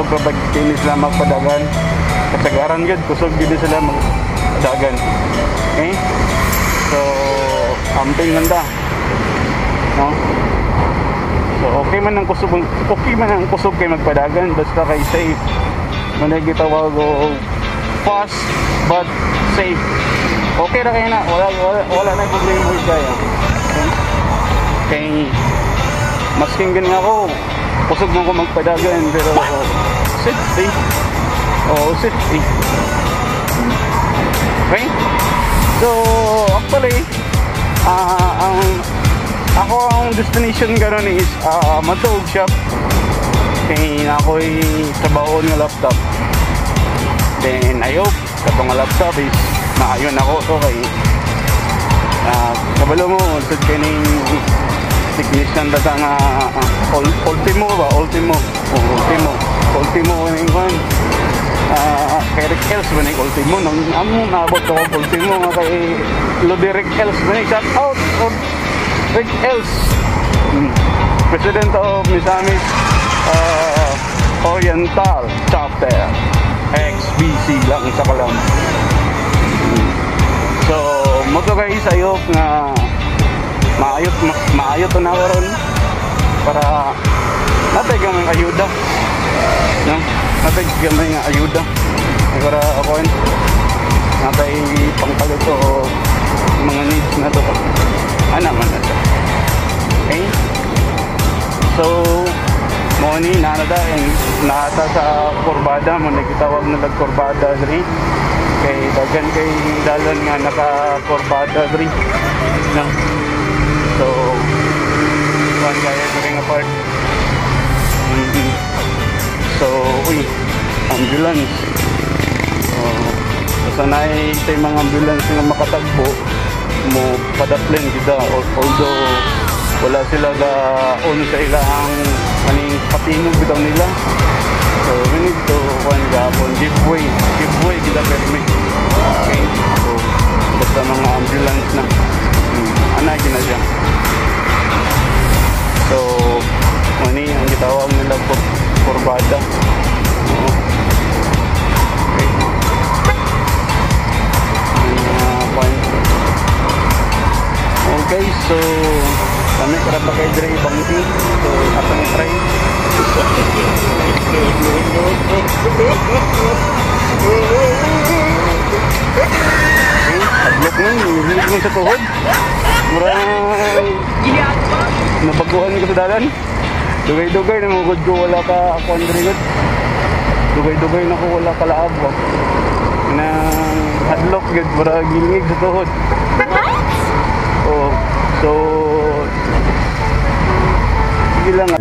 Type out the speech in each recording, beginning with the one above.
kusog pa pag kini sila magpadagan. Kasagaran gud kusog gid sila magpadagan. Okay? So amping ganda. No? So okay man ang kusog kay magpadagan basta kay safe. Manay gitawag og fast but safe. Okay ra kay na wala na problema with kaya. Kay masking gan nga ako kusog mo ko magpadagan pero safety. Oh, safety. Okay? So actually ang destination karon is Matug shop. Kaya ako'y trabaho ng laptop. Then I hope katong laptop is maayon ako to kay kabalo mo usod kaning technician data nga Ultimo ning one kay Rick Els ba ning Ultimo nang amo naabot ko Ultimo nga kay Loderick Els ba ning shout out Rick Els, President of Misamis Oriental Chapter XBC lang sa Kalam. So moto guys ayok nga maayot na karon para natay gamay ayuda, no? Natay gamay nga ayuda para ako natay pangpalit ko mga needs na to. Ana man na siya. Okay? So money nada nata sa kurbada mo nagitawag na kurbada diri kay dagan kay dalan nga naka kurbada diri no. So one kaya diri nga part so ambulance sanay tay mga ambulance nga makatagbo mo padaplen kita although wala sila on sa ilang kaning patinog bitaw nila. So we need to give way kita permit. Okay? So basta mga ambulance na anay na siya. So mani ang gitawag nila kurbada. Okay, so kami karap kay dire bangti. So atong try. Ablok man, hilig mo sa tuhod. Murang nabaguhan ko sa dalan. Dugay-dugay na mugod ko wala ka akong dirigod. Dugay-dugay na ko wala ka laab. Na hadlok gud murang gilingig sa tuhod. Oh, so sige lang.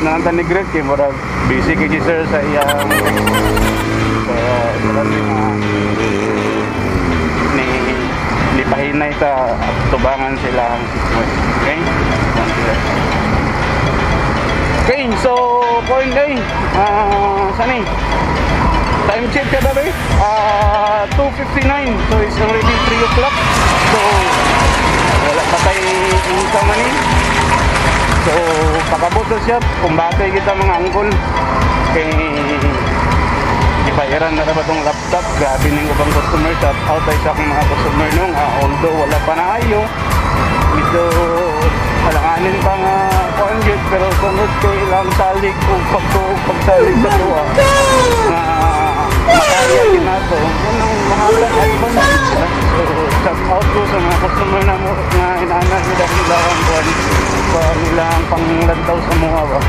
na lang ni Greg kay murag busy kay si sir sa iyang ni pahinay sa tubangan sila. Okay? Okay, so point day saan time check ka dabi 2:59, so it's already 3 o'clock, so wala pa tayo income man so pakabot na siya kung batay kita mga angkol kay ibayaran na ba itong laptop. Grabe ng ibang customer, shout out tayo sa akong mga customer nung although wala pa na ayo medyo halanganin pa nga conjut, pero sunod kay ilang salig o pagsalig sa tuwa na makaya din nato yun ang mahalang advantage. So shout out ko sa mga customer na mo nga inaanay nila nilang nilang panglantaw sa mga ba.